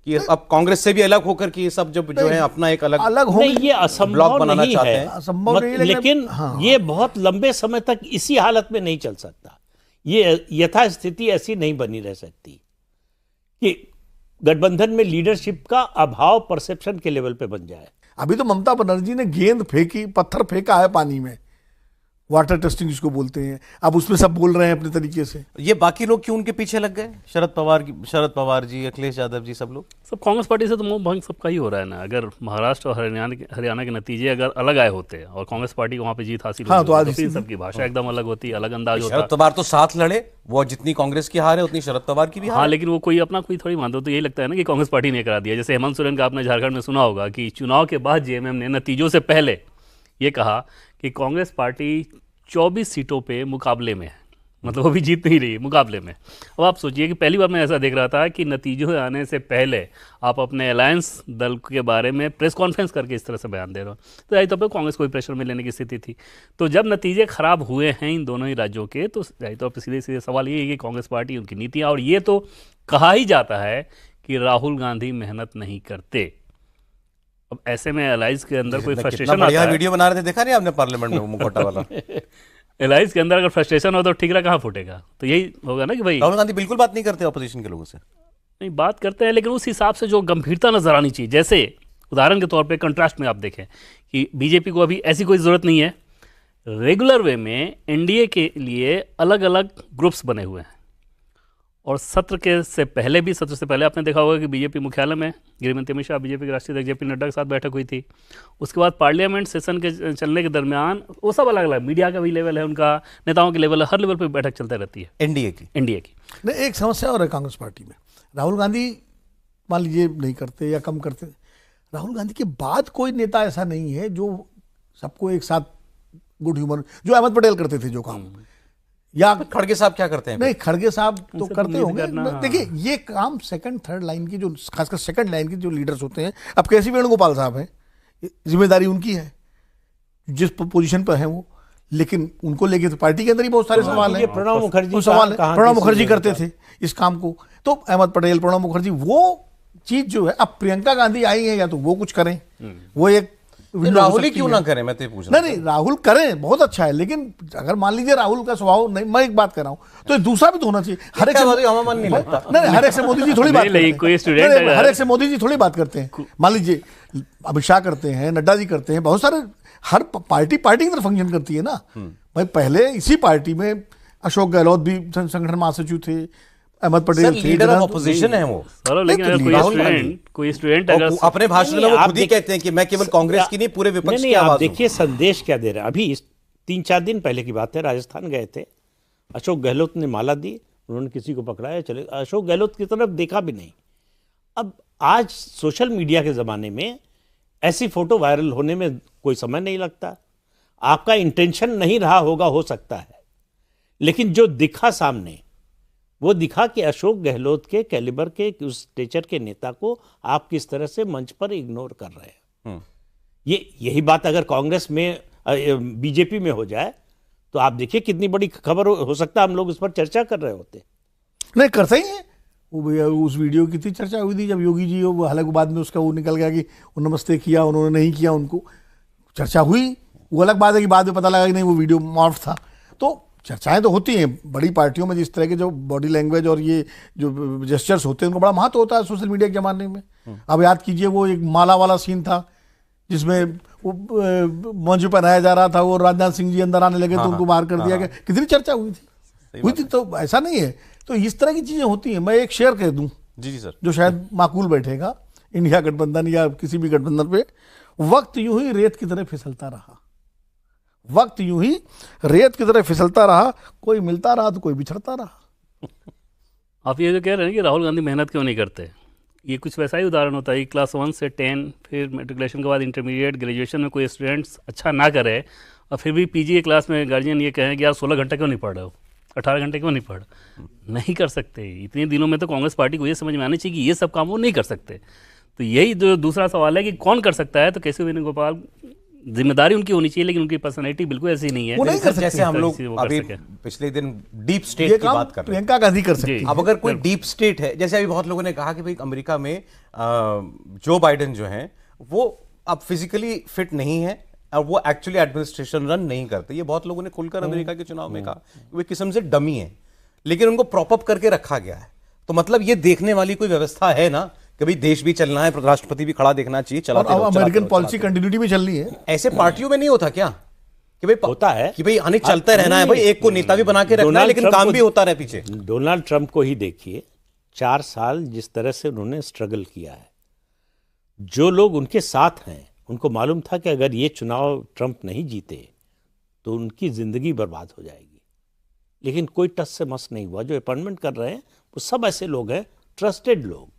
कि अब कांग्रेस से भी अलग होकर कि ये सब जो है अपना एक अलग नहीं, ये असंभव बनाना नहीं चाहते है, हैं। असंभव नहीं है, लेकिन ये बहुत लंबे समय तक इसी हालत में नहीं चल सकता। ये यथास्थिति ऐसी नहीं बनी रह सकती कि गठबंधन में लीडरशिप का अभाव परसेप्शन के लेवल पे बन जाए। अभी तो ममता बनर्जी ने गेंद फेंकी, पत्थर फेंका है पानी में, वाटर टेस्टिंग जिसको बोलते हैं। अब उसमें सब बोल रहे हैं अपने तरीके से। ये बाकी लोग क्यों उनके पीछे लग गए? शरद पवार जी, अखिलेश यादव जी, सब लोग। सब कांग्रेस पार्टी से तो मोह भंग सबका ही हो रहा है ना। अगर महाराष्ट्र और हरियाणा के नतीजे अगर अलग आए होते और कांग्रेस पार्टी को वहां पे जीत हासिल हाँ, तो आज फिर सबकी भाषा एकदम अलग होती, अलग अंदाज होता। शरद पवार तो साथ लड़े, वो जितनी कांग्रेस की हार है उतनी शरद पवार की भी हार हाँ, है। लेकिन वो कोई अपना कोई थोड़ी मानते हो। तो यही लगता है ना कि कांग्रेस पार्टी ने करा दिया। जैसे हेमंत सोरेन का आपने झारखंड में सुना होगा कि चुनाव के बाद जेएमएम ने नतीजों से पहले ये कहा कि कांग्रेस पार्टी 24 सीटों पे मुकाबले में है, मतलब वो भी जीत नहीं रही, मुकाबले में। अब आप सोचिए कि पहली बार मैं ऐसा देख रहा था कि नतीजों आने से पहले आप अपने अलायंस दल के बारे में प्रेस कॉन्फ्रेंस करके इस तरह से बयान दे रहे हो। तो जाहिर तौर पर कांग्रेस को भी प्रेशर में लेने की स्थिति थी। तो जब नतीजे खराब हुए हैं इन दोनों ही राज्यों के, तो जाहिर तौर पर सीधे सीधे सवाल ये है कि कांग्रेस पार्टी, उनकी नीतियाँ, और ये तो कहा ही जाता है कि राहुल गांधी मेहनत नहीं करते। अब ऐसे में अलायंस के अंदर कोई फ्रस्ट्रेशन आता है, वीडियो बना रहे थे, देखा नहीं आपने पार्लियामेंट में वो मुखौटा वाला? एलाइज के अंदर अगर फ्रस्ट्रेशन हो तो ठीकरा कहाँ फूटेगा? तो यही होगा ना कि भाई राहुल गांधी बिल्कुल बात नहीं करते ऑपोजिशन के लोगों से। नहीं, बात करते हैं, लेकिन उस हिसाब से जो गंभीरता नजर आनी चाहिए। जैसे उदाहरण के तौर पे कंट्रास्ट में आप देखें कि बीजेपी को अभी ऐसी कोई ज़रूरत नहीं है। रेगुलर वे में एनडीए के लिए अलग अलग ग्रुप्स बने हुए हैं, और सत्र से पहले आपने देखा होगा कि बीजेपी मुख्यालय में गृहमंत्री अमित शाह, बीजेपी के राष्ट्रीय अध्यक्ष जेपी नड्डा के साथ बैठक हुई थी। उसके बाद पार्लियामेंट सेशन के चलने के दरमियान वो सब अलग अलग, मीडिया का भी लेवल है उनका, नेताओं के लेवल है, हर लेवल पर बैठक चलती रहती है एनडीए की। नहीं, एक समस्या और है कांग्रेस पार्टी में। राहुल गांधी मान लीजिए नहीं करते या कम करते, राहुल गांधी के बाद कोई नेता ऐसा नहीं है जो सबको एक साथ गुड ह्यूमर, जो अहमद पटेल करते थे जो काम, या खड़गे साहब क्या करते हैं? नहीं, खड़गे साहब तो करते होंगे। करना, देखिए ये काम सेकंड थर्ड लाइन की, जो खासकर सेकंड लाइन के जो लीडर्स होते हैं, अब कैसी वेणुगोपाल साहब हैं, जिम्मेदारी उनकी है जिस पोजीशन पर है वो, लेकिन उनको लेके तो पार्टी के अंदर ही बहुत सारे सवाल हैं। प्रणब मुखर्जी सवाल है, प्रणब मुखर्जी करते थे इस काम को, तो अहमद पटेल, प्रणब मुखर्जी, वो चीज जो है। अब प्रियंका गांधी आई है, या तो वो कुछ करें, वो एक राहुल ही क्यों ना करें, मैं तो पूछ रहा हूं। नहीं, राहुल करें, बहुत अच्छा है, लेकिन अगर मान लीजिए राहुल का स्वभाव नहीं, मैं एक बात कर रहा हूं, तो दूसरा भी तो होना चाहिए। हर एक से हवामान नहीं लगता। नहीं, हर एक से मोदी जी थोड़ी बात करते हैं, हर एक से मोदी जी थोड़ी बात करते हैं। मान लीजिए अमित शाह करते हैं, नड्डा जी करते हैं, बहुत सारे, हर पार्टी की तरह फंक्शन करती है ना भाई। पहले इसी पार्टी में अशोक गहलोत भी संगठन महासचिव थे, अहमद पटेल थे, लीडर ऑफ ऑपोजिशन है वो। लेकिन अगर कोई स्टूडेंट अगर अपने भाषण में वो खुद ही कहते हैं कि मैं केवल कांग्रेस की नहीं, पूरे विपक्ष की आवाज हूं। देखिए संदेश क्या दे रहे हैं। अभी 3-4 दिन पहले की बात है, राजस्थान गए थे, अशोक गहलोत ने माला दी, उन्होंने किसी को पकड़ाया, चले, अशोक गहलोत की तरफ देखा भी नहीं। अब आज सोशल मीडिया के ज़माने में ऐसी फोटो वायरल होने में कोई समय नहीं लगता। आपका इंटेंशन नहीं रहा होगा, हो सकता है, लेकिन जो दिखा सामने वो दिखा कि अशोक गहलोत के कैलिबर के, उस स्टेचर के नेता को आप किस तरह से मंच पर इग्नोर कर रहे हैं। यही बात अगर कांग्रेस में, बीजेपी में हो जाए तो आप देखिए कितनी बड़ी खबर हो सकता है, हम लोग उस पर चर्चा कर रहे होते। नहीं, करते ही है वो भैया। उस वीडियो की थी चर्चा हुई थी जब योगी जी, वो हालांकि बाद में उसका वो निकल गया कि वो नमस्ते किया, उन्होंने नहीं किया, उनको चर्चा हुई। वो अलग बात है कि बाद में पता लगा कि नहीं वो वीडियो मॉर्फ था। तो चर्चाएं तो होती हैं बड़ी पार्टियों में, जिस तरह के जो बॉडी लैंग्वेज और ये जो जेस्चर्स होते हैं उनको बड़ा महत्व होता है सोशल मीडिया के ज़माने में। अब याद कीजिए वो एक माला वाला सीन था जिसमें वो मंच पर आया जा रहा था, वो राजनाथ सिंह जी अंदर आने लगे तो उनको बाहर कर दिया गया। कितनी चर्चा हुई थी। तो ऐसा नहीं है। तो इस तरह की चीज़ें होती हैं। मैं एक शेयर कह दूँ जी सर, जो शायद माकूल बैठेगा इंडिया गठबंधन या किसी भी गठबंधन पे। वक्त यूं ही रेत की तरह फिसलता रहा, वक्त यूं ही रेत की तरह फिसलता रहा, कोई मिलता रहा तो कोई बिछड़ता रहा। आप ये जो कह रहे हैं कि राहुल गांधी मेहनत क्यों नहीं करते, ये कुछ वैसा ही उदाहरण होता है कि क्लास 1 से 10, फिर मेट्रिकुलेशन के बाद इंटरमीडिएट, ग्रेजुएशन में कोई स्टूडेंट्स अच्छा ना करे और फिर भी पीजी के क्लास में गार्जियन ये कहें कि यार 16 घंटे क्यों नहीं पढ़ रहे हो, 18 घंटे क्यों नहीं पढ़, नहीं कर सकते। इतने दिनों में तो कांग्रेस पार्टी को ये समझ में आना चाहिए कि ये सब काम वो नहीं कर सकते। तो यही जो दूसरा सवाल है कि कौन कर सकता है, तो केशव वेणुगोपाल, जिम्मेदारी उनकी होनी चाहिए, लेकिन उनकी पर्सनैलिटी बिल्कुल ऐसी नहीं है। वो नहीं कर सकते। जैसे हम लोग वो कर अभी सके। पिछले दिन डीप ये स्टेट की काम बात कर रहे हैं। प्रियंका गांधी कर सकती जी। है। अब अगर कोई डीप स्टेट है, जैसे अभी बहुत लोगों ने कहा कि भाई अमेरिका में जो बाइडेन जो हैं वो अब फिजिकली फिट नहीं है और वो एक्चुअली एडमिनिस्ट्रेशन रन नहीं करते। ये बहुत लोगों ने खुलकर अमेरिका के चुनाव में कहा वो एक किस्म से डमी है, लेकिन उनको प्रॉप अप करके रखा गया है। तो मतलब ये देखने वाली कोई व्यवस्था है ना कि भाई देश भी चलना है, राष्ट्रपति भी खड़ा देखना चाहिए, और चलाते अब रहो, चलाते अमेरिकन रहो, पॉलिसी चलाते कंटिन्यूटी में चल रही है। रहो। ऐसे पार्टियों में नहीं होता क्या कि भाई होता है कि भाई आने चलते रहना है, भाई एक को नेता भी बना के रखना है, डोनाल्ड लेकिन ट्रंप काम को- भी होता रहे पीछे। डोनाल्ड ट्रंप को ही देखिए, 4 साल जिस तरह से उन्होंने स्ट्रगल किया है, जो लोग उनके साथ हैं उनको मालूम था कि अगर ये चुनाव ट्रंप नहीं जीते तो उनकी जिंदगी बर्बाद हो जाएगी, लेकिन कोई टस से मस नहीं हुआ। जो अपॉइंटमेंट कर रहे हैं वो सब ऐसे लोग हैं, ट्रस्टेड लोग,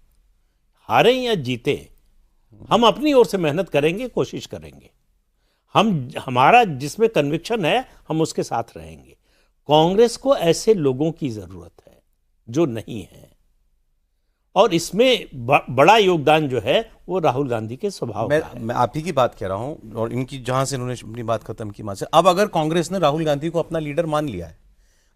हारे या जीते हम अपनी ओर से मेहनत करेंगे, कोशिश करेंगे, हमारा जिसमें कन्विक्शन है हम उसके साथ रहेंगे। कांग्रेस को ऐसे लोगों की जरूरत है जो नहीं है, और इसमें बड़ा योगदान जो है वो राहुल गांधी के स्वभाव का है। मैं आप ही की बात कह रहा हूं और इनकी जहां से इन्होंने अपनी बात खत्म की वहां से। अब अगर कांग्रेस ने राहुल गांधी को अपना लीडर मान लिया है,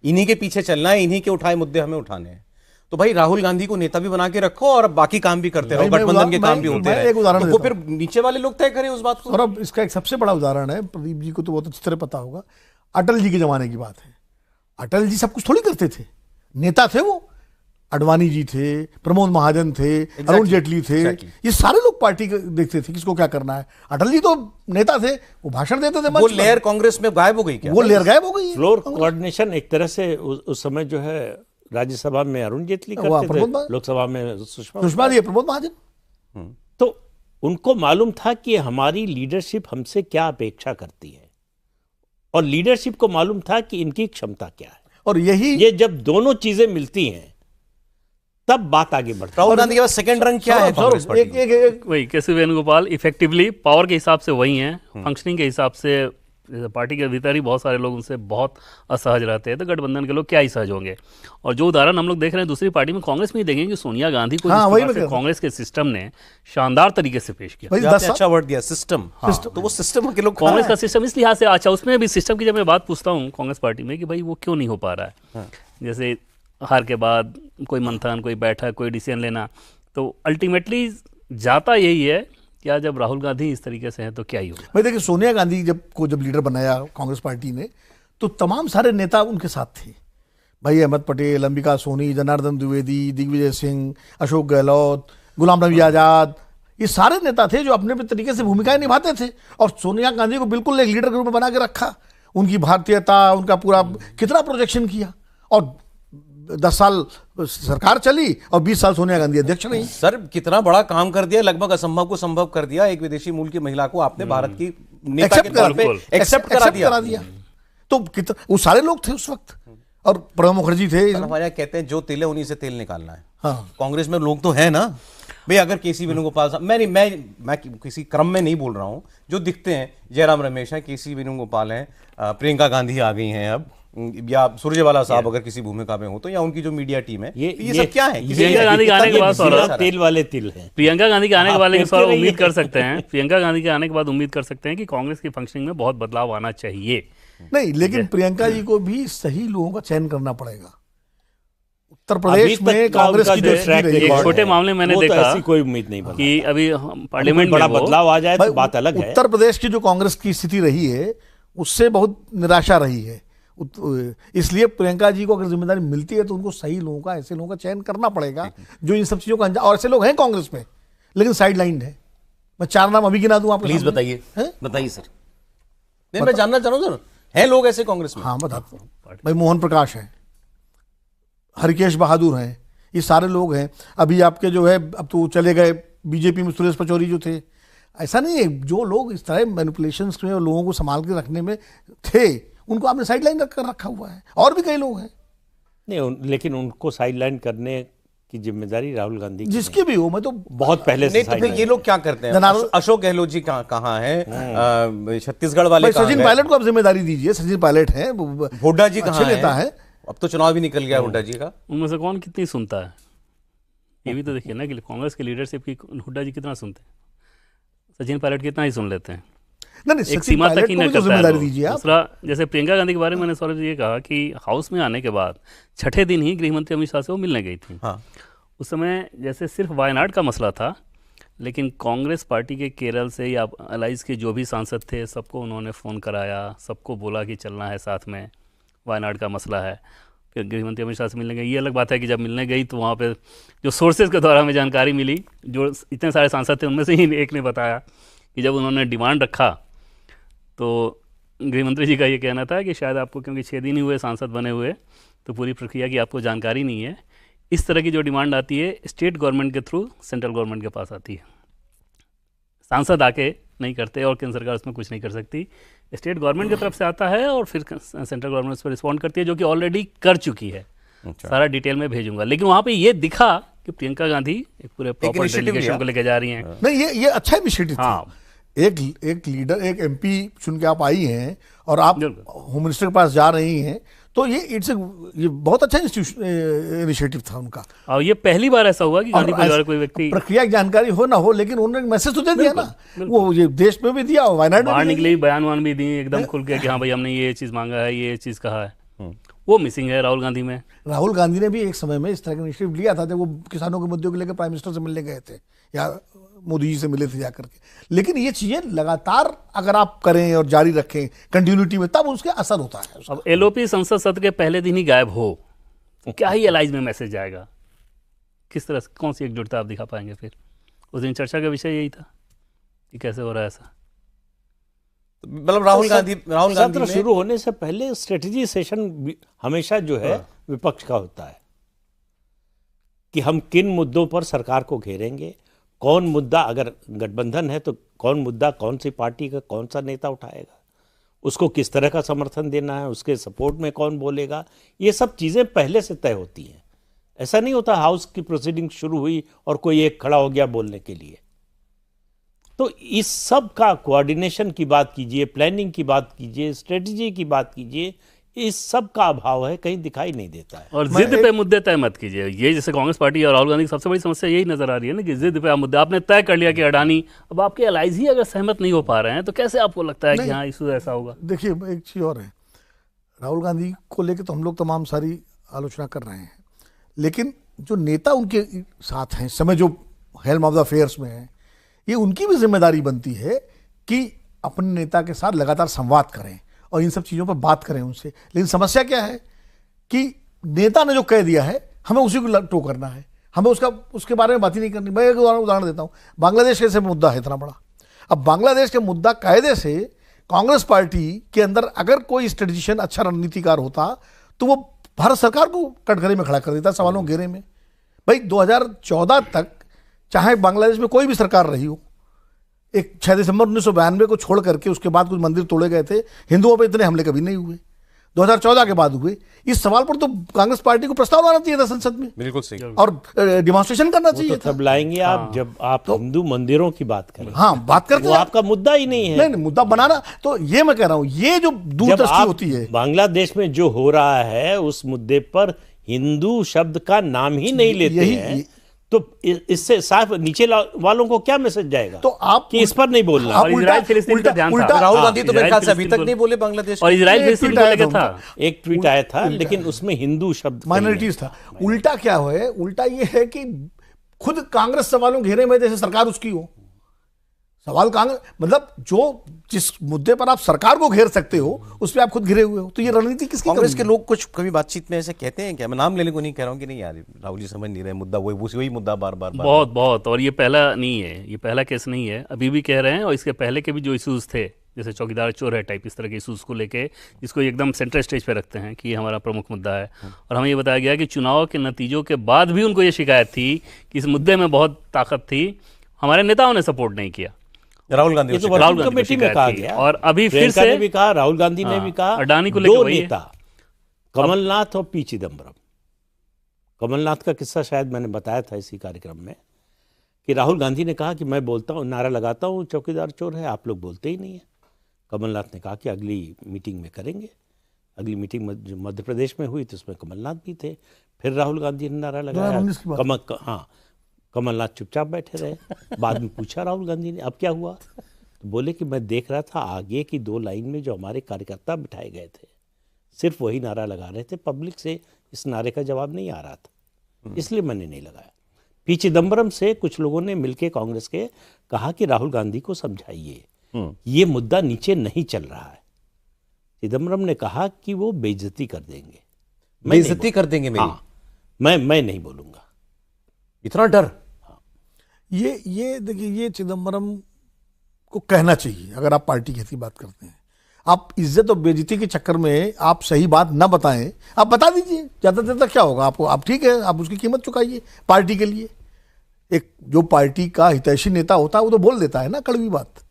इन्हीं के पीछे चलना है, इन्हीं के उठाए मुद्दे हमें उठाने हैं, तो भाई राहुल गांधी को नेता भी बना के रखो और बाकी काम भी करते रहो, मैं गठबंधन के काम मैं- भी होते मैं रहे। एक उदाहरण तो वो देता फिर नीचे वाले लोग तय करें उस बात को। और अब इसका एक सबसे बड़ा उदाहरण है, प्रदीप जी को तो बहुत अच्छी तरह पता होगा, अटल जी के जमाने की बात है। अटल जी सब कुछ थोड़ी करते थे, नेता थे वो। अडवाणी जी थे, प्रमोद महाजन थे, अरुण जेटली थे, ये सारे लोग पार्टी देखते थे किसको क्या करना है। अटल जी तो नेता थे, वो भाषण देते थे। वो लेयर कांग्रेस में गायब हो गई क्या? वो लेयर गायब हो गई। फ्लोर कोऑर्डिनेशन एक तरह से उस समय जो है राज्यसभा में अरुण जेटली वाह, करते प्रमोद थे, महाजन। लोकसभा में सुषमा। सुषमा जी, प्रमोद महाजन। तो उनको मालूम था कि हमारी लीडरशिप हमसे क्या अपेक्षा करती है, और लीडरशिप को मालूम था कि इनकी क्षमता क्या है। और यही ये जब दोनों चीजें मिलती हैं तब बात आगे बढ़ती है। राहुल गांधी के पास सेकंड रंग क्या है कांग्रेस पार्टी एक में? एक एक वही केशव वेणुगोपाल इफेक्टिवली पावर के हिसाब से वही हैं, फंक्शनिंग के हिसाब से जैसे पार्टी के भीतर ही बहुत सारे लोग उनसे बहुत असहज रहते हैं, तो गठबंधन के लोग क्या ही सहज होंगे। और जो उदाहरण हम लोग देख रहे हैं दूसरी पार्टी में, कांग्रेस में ही देखेंगे कि सोनिया गांधी को हाँ, जिस वही प्रकार मैं से कह रहा हूं। कांग्रेस के सिस्टम ने शानदार तरीके से पेश किया। भाई आपने 10 साल अच्छा वर्ड दिया, सिस्टम। तो वो सिस्टम के लोग कांग्रेस का सिस्टम इस लिहाज से अच्छा, उसमें भी सिस्टम की जब मैं बात पूछता हूँ कांग्रेस पार्टी में कि भाई वो क्यों नहीं हो पा रहा है, जैसे हार के बाद कोई मंथन, कोई बैठक, कोई डिसीजन लेना, तो अल्टीमेटली जाता यही है कि आज जब राहुल गांधी इस तरीके से हैं तो क्या ही होगा। भाई देखिए, सोनिया गांधी जब लीडर बनाया कांग्रेस पार्टी ने, तो तमाम सारे नेता उनके साथ थे। भाई अहमद पटेल, अंबिका सोनी, जनार्दन द्विवेदी, दिग्विजय सिंह, अशोक गहलोत, गुलाम नबी आजाद, ये सारे नेता थे जो अपने अपने तरीके से भूमिकाएं निभाते थे। और सोनिया गांधी को बिल्कुल एक लीडर के रूप में बना के रखा। उनकी भारतीयता, उनका पूरा कितना प्रोजेक्शन किया, और 10 साल सरकार चली और 20 साल सोनिया गांधी अध्यक्ष रही। सर कितना बड़ा काम कर दिया, लगभग असंभव को संभव कर दिया। एक विदेशी मूल की महिला को आपने भारत की नेता के तौर पे एक्सेप्ट करा दिया। तो कितना वो सारे लोग थे उस वक्त। और प्रणब मुखर्जी थे। हमारे यहाँ कहते हैं जो तेल है उन्हीं से तेल निकालना है। हाँ। कांग्रेस में लोग तो है ना भाई। अगर केसी वेणुगोपाल साहब, मैं किसी क्रम में नहीं बोल रहा हूँ, जो दिखते हैं जयराम रमेश हैं, केसी वेणुगोपाल हैं, प्रियंका गांधी आ गई हैं अब, या सुरजेवाला साहब अगर किसी भूमिका में हो तो, या उनकी जो मीडिया टीम है, ये सब क्या है? प्रियंका गांधी के आने के बाद सौरभ, तिल वाले तिल हैं। प्रियंका गांधी के आने के बाद लेकिन कहते सौरभ रहिए। उम्मीद कर सकते हैं, प्रियंका गांधी के आने के बाद उम्मीद कर सकते हैं कि कांग्रेस की फंक्शनिंग में बहुत बदलाव आना चाहिए। नहीं, लेकिन प्रियंका जी को भी सही लोगों का चयन करना पड़ेगा। उत्तर प्रदेश में कांग्रेस की जो ट्रैक रही एक है, छोटे मामले मैंने वो तो देखा ऐसी कोई उम्मीद नहीं बनी कि अभी पार्लियामेंट बड़ा में वो बदलाव आ जाए भाई, तो बात अलग है। उत्तर प्रदेश की जो कांग्रेस की स्थिति रही है उससे बहुत निराशा रही है। इसलिए प्रियंका जी को अगर जिम्मेदारी मिलती है तो उनको सही लोगों का, ऐसे लोगों का चयन करना पड़ेगा जो इन सब चीजों का अंजाम। और ऐसे लोग हैं कांग्रेस में, लेकिन साइड लाइन है। मैं 4 नाम अभी गिना दूं आपको। प्लीज बताइए, बताइए सर। नहीं, मैं जानना चाह रहा हूँ सर, हैं लोग ऐसे कांग्रेस में? हाँ, बताता हूँ। भाई मोहन प्रकाश हैं, हरिकेश बहादुर हैं, ये सारे लोग हैं। अभी आपके जो है, अब तो चले गए बीजेपी में सुरेश पचौरी जो थे। ऐसा नहीं है, जो लोग इस तरह मैनिपुलेशंस में और लोगों को संभाल के रखने में थे, उनको आपने साइड लाइन रख कर रखा हुआ है। और भी कई लोग हैं। नहीं लेकिन उनको साइडलाइन करने कि जिम्मेदारी राहुल गांधी की जिसकी भी हो, मैं तो बहुत पहले से नहीं तो फिर ये लोग क्या करते हैं? जनार्दन- अशोक गहलोत जी कहाँ हैं? छत्तीसगढ़ वाले भाई कहाँ सचिन हैं? पायलट को आप जिम्मेदारी दीजिए। सचिन पायलट हैं, हुड्डा जी अच्छे कहाँ नेता हैं? हैं। अब तो चुनाव भी निकल गया हुड्डा जी का। उनमें से कौन कितनी सुनता है, ये भी तो देखिए ना कि कांग्रेस की लीडरशिप की हुड्डा जी कितना सुनते हैं, सचिन पायलट कितना ही सुन लेते हैं, नहीं, एक सचिन सीमा तक पायलट ही को न भी तो करता है जिम्मेदारी लोग। दीजिए आप। दूसरा, जैसे प्रियंका गांधी के बारे में मैंने सौरभ जी ये कहा कि हाउस में आने के बाद छठे दिन ही गृह मंत्री अमित शाह से वो मिलने गई थी। हाँ, उस समय जैसे सिर्फ वायनाड का मसला था, लेकिन कांग्रेस पार्टी के केरल से या अलाइज के जो भी सांसद थे सबको उन्होंने फ़ोन कराया, सबको बोला कि चलना है साथ में, वायनाड का मसला है। फिर गृहमंत्री अमित शाह से मिलने गई। ये अलग बात है कि जब मिलने गई तो वहाँ पे जो सोर्सेज के द्वारा हमें जानकारी मिली, जो इतने सारे सांसद थे उनमें से ही एक ने बताया कि जब उन्होंने डिमांड रखा तो गृहमंत्री जी का ये कहना था कि शायद आपको, क्योंकि 6 दिन ही हुए सांसद बने हुए, तो पूरी प्रक्रिया की आपको जानकारी नहीं है। इस तरह की जो डिमांड आती है स्टेट गवर्नमेंट के थ्रू सेंट्रल गवर्नमेंट के पास आती है, सांसद आके नहीं करते और केंद्र सरकार उसमें कुछ नहीं कर सकती। स्टेट गवर्नमेंट की तरफ से आता है और फिर सेंट्रल गवर्नमेंट उस पर रिस्पॉन्ड करती है, जो कि ऑलरेडी कर चुकी है। सारा डिटेल में भेजूंगा। लेकिन वहाँ पे ये दिखा कि प्रियंका गांधी एक पूरे प्रॉपर initiative डेलीगेशन लिया। को लेकर जा रही हैं। नहीं, ये अच्छा इनिशिएटिव हाँ। था। एक लीडर, एक एमपी चुन के आप आई हैं और आप बिल्कुल। होम मिनिस्टर के पास जा रही हैं, तो ये बहुत अच्छा इनिशिएटिव था उनका। और ये पहली बार ऐसा हुआ कि गांधी और परिवार कोई व्यक्ति प्रक्रिया की जानकारी हो ना हो, लेकिन उन्होंने मैसेज तो दे दिया ना। वो ये देश में भी दिया, वायनाड में बाहर भी निकले, बयान वान भी दी एकदम खुल के कि हाँ भाई हमने ये चीज़ मांगा है, ये चीज़ कहा है। वो मिसिंग है राहुल गांधी में। राहुल गांधी ने भी एक समय में इस तरह का इनिशिएटिव लिया था जब वो किसानों के मुद्दों को लेकर प्राइम मिनिस्टर से मिलने गए थे या मोदी जी से मिले थे जाकर के। लेकिन ये चीजें लगातार अगर आप करें और जारी रखें कंटिन्यूटी में, तब उसके असर होता है। अब एलओपी संसद सत्र के पहले दिन ही गायब हो तो क्या ही एलाइज में मैसेज जाएगा, किस तरह से, कौन सी एकजुटता आप दिखा पाएंगे? फिर उस दिन चर्चा का विषय यही था कि कैसे हो रहा है ऐसा। मतलब राहुल गांधी सत्र ने शुरू होने से पहले स्ट्रेटजी सेशन हमेशा जो है विपक्ष का होता है कि हम किन मुद्दों पर सरकार को घेरेंगे, कौन मुद्दा, अगर गठबंधन है तो कौन मुद्दा कौन सी पार्टी का कौन सा नेता उठाएगा, उसको किस तरह का समर्थन देना है, उसके सपोर्ट में कौन बोलेगा, ये सब चीज़ें पहले से तय होती हैं। ऐसा नहीं होता हाउस की प्रोसीडिंग शुरू हुई और कोई एक खड़ा हो गया बोलने के लिए। तो इस सब का कोऑर्डिनेशन की बात कीजिए, प्लानिंग की बात कीजिए, स्ट्रेटजी की बात कीजिए, इस सब का अभाव है, कहीं दिखाई नहीं देता है। और जिद पे मुद्दे तय मत कीजिए। ये जैसे कांग्रेस पार्टी और राहुल गांधी की सबसे बड़ी समस्या यही नजर आ रही है ना कि जिद पे मुद्दे आपने तय कर लिया कि अडानी, अब आपके एलाइज ही अगर सहमत नहीं हो पा रहे हैं तो कैसे आपको लगता है कि हाँ इशू ऐसा होगा? देखिए, एक चीज और है, राहुल गांधी को लेकर तो हम लोग तमाम सारी आलोचना कर रहे हैं, लेकिन जो नेता उनके साथ हैं इस समय, जो हेल्म ऑफ द अफेयर्स में है, ये उनकी भी जिम्मेदारी बनती है कि अपने नेता के साथ लगातार संवाद करें और इन सब चीज़ों पर बात करें उनसे। लेकिन समस्या क्या है कि नेता ने जो कह दिया है हमें उसी को टो करना है, हमें उसके बारे में बात ही नहीं करनी। मैं एक उदाहरण देता हूँ, बांग्लादेश कैसे मुद्दा है इतना बड़ा। अब बांग्लादेश के मुद्दा कायदे से कांग्रेस पार्टी के अंदर अगर कोई स्ट्रेटेजिशियन अच्छा रणनीतिकार होता तो वो भारत सरकार को कटघरे में खड़ा कर देता, सवालों घेरे में। भाई 2014 तक चाहे बांग्लादेश में कोई भी सरकार रही हो, एक 6 दिसंबर 1992 को छोड़ करके उसके बाद कुछ मंदिर तोड़े गए थे, हिंदुओं पे इतने हमले कभी नहीं हुए, 2014 के बाद हुए। इस सवाल पर तो कांग्रेस पार्टी को प्रस्ताव लाना चाहिए था संसद में, बिल्कुल सही, और डिमॉन्स्ट्रेशन करना तो चाहिए था। तब लाएंगे आप जब आप हिंदू मंदिरों की बात करें। हाँ, बात करते वो हैं। आपका मुद्दा ही नहीं है। नहीं, मुद्दा बनाना, तो ये मैं कह रहा हूँ, ये जो जब दूरदृष्टि आप होती है। बांग्लादेश में जो हो रहा है उस मुद्दे पर हिंदू शब्द का नाम ही नहीं लेते हैं, तो इससे साफ नीचे वालों को क्या मैसेज जाएगा तो आप कि इस पर नहीं बोलना। आप और इजराइल फिलिस्तीन पे ध्यान था। राहुल गांधी तो मेरे ख्याल से अभी तक फिलिस्तीन नहीं बोले बांग्लादेश और में। इजराइल एक फिलिस्तीन ट्वीट को आया लेकर था था। एक ट्वीट आया था, लेकिन उसमें हिंदू शब्द माइनॉरिटीज था। उल्टा क्या है, उल्टा ये है कि खुद कांग्रेस सवालों घेरे में जैसे सरकार उसकी हो। सवाल कांग्रेस, मतलब जिस मुद्दे पर आप सरकार को घेर सकते हो उस पर आप खुद घिरे हुए हो, तो ये रणनीति किसकी? कांग्रेस के लोग कुछ कभी बातचीत में ऐसे कहते हैं क्या? मैं नाम लेने को नहीं कह रहा हूँ कि नहीं यार राहुल जी समझ नहीं रहे, मुद्दा वही मुद्दा बार बार बहुत। और ये पहला नहीं है, ये पहला केस नहीं है, अभी भी कह रहे हैं। और इसके पहले के भी जो इशूज़ थे, जैसे चौकीदार चोर है टाइप, इस तरह के इशूज़ को लेके इसको एकदम सेंट्रल स्टेज पे रखते हैं कि ये हमारा प्रमुख मुद्दा है। और हमें ये बताया गया कि चुनाव के नतीजों के बाद भी उनको ये शिकायत थी कि इस मुद्दे में बहुत ताकत थी, हमारे नेताओं ने सपोर्ट नहीं किया। राहुल गांधी ये तो राहुल राहुल गांधी कमेटी को में कहा शिकायत गया, थी। और अभी फिर प्रियंका से ने भी कहा, राहुल गांधी ने भी कहा, अडानी को लेकर दो वही है। नेता कमलनाथ और पी चिदम्बरम, कमलनाथ का किस्सा शायद मैंने बताया था इसी कार्यक्रम में कि राहुल गांधी ने कहा कि मैं बोलता हूँ, नारा लगाता हूँ चौकीदार चोर है, आप लोग बोलते ही नहीं है। कमलनाथ ने कहा कि अगली मीटिंग में करेंगे। अगली मीटिंग जो मध्य प्रदेश में हुई तो उसमें कमलनाथ भी थे। फिर राहुल गांधी ने नारा लगाया, कमलनाथ चुपचाप बैठे रहे। बाद में पूछा राहुल गांधी ने अब क्या हुआ, तो बोले कि मैं देख रहा था आगे की 2 लाइन में जो हमारे कार्यकर्ता बिठाए गए थे सिर्फ वही नारा लगा रहे थे, पब्लिक से इस नारे का जवाब नहीं आ रहा था, इसलिए मैंने नहीं लगाया। पी चिदम्बरम से कुछ लोगों ने मिलकर कांग्रेस के कहा कि राहुल गांधी को समझाइए, ये मुद्दा नीचे नहीं चल रहा है। चिदम्बरम ने कहा कि वो बेइज्जती कर देंगे, बेइज्जती कर देंगे मेरी। हाँ, मैं नहीं बोलूंगा। इतना डर? ये देखिए, ये चिदम्बरम को कहना चाहिए। अगर आप पार्टी की ऐसी बात करते हैं, आप इज्जत और बेइज्जती के चक्कर में आप सही बात ना बताएं, आप बता दीजिए, ज्यादा देर तक क्या होगा आपको। आप ठीक है, आप उसकी कीमत चुकाइए पार्टी के लिए। एक जो पार्टी का हितैषी नेता होता है वो तो बोल देता है ना कड़वी बात।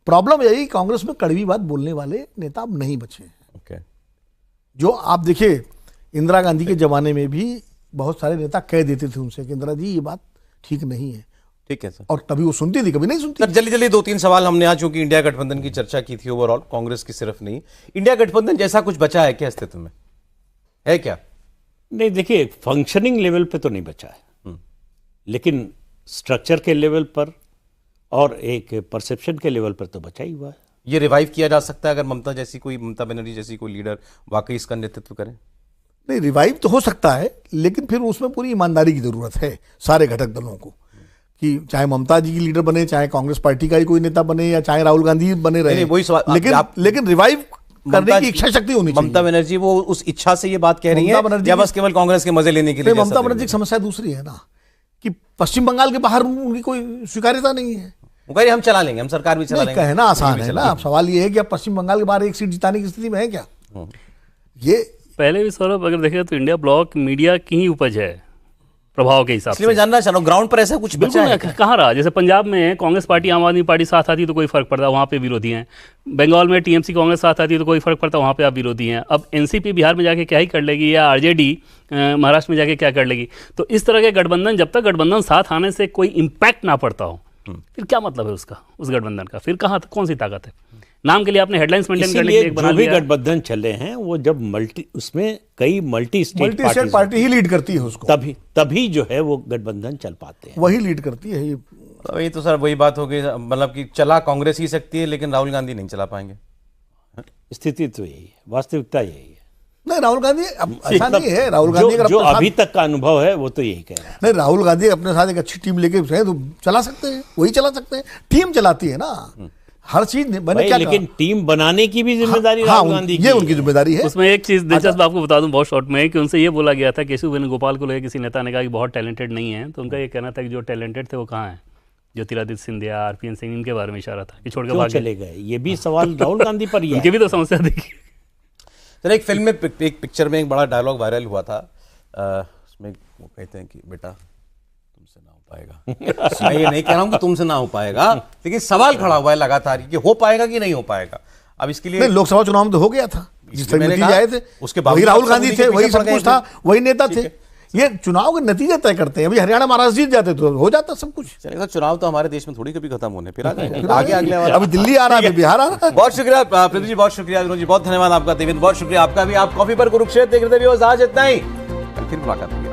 प्रॉब्लम यही, कांग्रेस में कड़वी बात बोलने वाले नेता अब नहीं बचे हैं। ओके। जो आप देखिए, इंदिरा गांधी के जमाने में भी बहुत सारे नेता कह देते थे उनसे कि इंदिरा जी ये बात ठीक नहीं है। ठीक है सर। और कभी वो सुनती थी, कभी नहीं सुनती। सर जल्दी 2-3 सवाल हमने आज, चूंकि इंडिया गठबंधन की चर्चा की थी ओवरऑल, कांग्रेस की सिर्फ नहीं, इंडिया गठबंधन जैसा कुछ बचा है क्या अस्तित्व में, है क्या? नहीं, देखिए फंक्शनिंग लेवल पे तो नहीं बचा है, लेकिन स्ट्रक्चर के लेवल पर और एक परसेप्शन के लेवल पर तो बचा ही हुआ है। ये रिवाइव किया जा सकता है अगर ममता बनर्जी जैसी कोई लीडर वाकई इसका नेतृत्व करें? नहीं, रिवाइव तो हो सकता है, लेकिन फिर उसमें पूरी ईमानदारी की जरूरत है सारे घटक दलों को, कि चाहे ममता जी की लीडर बने, चाहे कांग्रेस पार्टी का ही कोई नेता बने, या चाहे राहुल गांधी बने रहे, वही सवाल। लेकिन रिवाइव करने की इच्छा शक्ति होनी चाहिए। ममता बनर्जी वो उस इच्छा से ये बात कह रही है या बस केवल कांग्रेस के मजे लेने के लिए? ममता बनर्जी की समस्या दूसरी है ना, कि पश्चिम बंगाल के बाहर उनकी कोई स्वीकार्यता नहीं है। वो कह रहे हम चला लेंगे, हम सरकार भी चला लेंगे। कहना आसान है ना, अब सवाल ये है कि अब पश्चिम बंगाल के बाहर एक सीट जिताने की स्थिति में है क्या? ये पहले भी सौरभ अगर देखें तो इंडिया ब्लॉक मीडिया की ही उपज है प्रभाव के हिसाब से। मैं जानना चाह रहा हूँ ग्राउंड पर ऐसा कुछ बचा है कहाँ रहा? जैसे पंजाब में कांग्रेस पार्टी आम आदमी पार्टी साथ आती तो कोई फर्क पड़ता, वहाँ पे विरोधी हैं। बंगाल में टीएमसी कांग्रेस साथ आती तो कोई फर्क पड़ता, वहाँ पे आप विरोधी हैं। अब एनसीपी बिहार में जाके क्या ही कर लेगी, या आरजेडी महाराष्ट्र में जाके क्या कर लेगी? तो इस तरह के गठबंधन, जब तक गठबंधन साथ आने से कोई इम्पैक्ट ना पड़ता हो, फिर क्या मतलब है उसका, उस गठबंधन का? फिर कहाँ कौन सी ताकत है? नाम के लिए आपने हेडलाइंस मेंटेन करने के लिए जो भी गठबंधन चले हैं वो जब उसमें कई मल्टी स्टेट पार्टी ही लीड करती है उसको, तभी जो है वो गठबंधन चल पाते हैं, वही लीड करती है। वही तो सर वही बात हो गई, मतलब कि चला कांग्रेस ही सकती है लेकिन राहुल गांधी नहीं चला पाएंगे। स्थिति तो यही है, वास्तविकता यही है। नहीं, राहुल गांधी ऐसा नहीं है। राहुल गांधी जो अभी तक का अनुभव है वो तो यही कह रहा है। नहीं, राहुल गांधी अपने साथ एक अच्छी टीम लेके तो चला सकते हैं, वही चला सकते हैं। टीम चलाती है ना हर चीज बने, क्या लेकिन टीम बनाने की भी जिम्मेदारी राहुल गांधी की, ये उनकी जिम्मेदारी है। उसमें एक चीज दिलचस्प आपको बता दूं बहुत शॉर्ट में, कि उनसे ये बोला गया था, केशव वेणुगोपाल को लेकर किसी नेता ने कहा कि बहुत टैलेंटेड नहीं है, तो उनका ये कहना था कि जो टैलेंटेड थे वो कहाँ हैं? ज्योतिरादित्य सिंधिया, आरपीएन सिंह, इनके बारे में इशारा था कि छोड़ के चले गए। ये भी सवाल राहुल गांधी पर ही है। इनकी भी तो समस्या देखिए। सर एक फिल्म में, एक पिक्चर में एक बड़ा डायलॉग वायरल हुआ था, उसमें वो कहते हैं कि बेटा तुमसे ना हो पाएगा। मैं ये नहीं कह रहा हूं कि तुमसे ना हो पाएगा, लेकिन सवाल खड़ा हुआ है लगातार कि हो पाएगा कि नहीं हो पाएगा। अब इसके लिए लोकसभा चुनाव में तो हो गया था, जिस तरह नतीजे आए थे, उसके बाद वही राहुल गांधी थे, वही सब कुछ था, वही नेता थे। ये चुनाव के नतीजे तय करते हैं। अभी हरियाणा महाराष्ट्र जीत जाते तो हो जाता सब कुछ। चलेगा, चुनाव तो हमारे देश में थोड़ी कभी खत्म होने, फिर आगे अगले वाला। अभी दिल्ली आ रहा है, बिहार आ रहा है। बहुत शुक्रिया प्रदीप जी, बहुत शुक्रिया विनोद जी, बहुत धन्यवाद आपका। देवेंद्र बहुत शुक्रिया आपका भी। आप कॉफी पर कुरुक्षेत्र देख रहे थे, आज इतना ही, फिर मुलाकात होगी।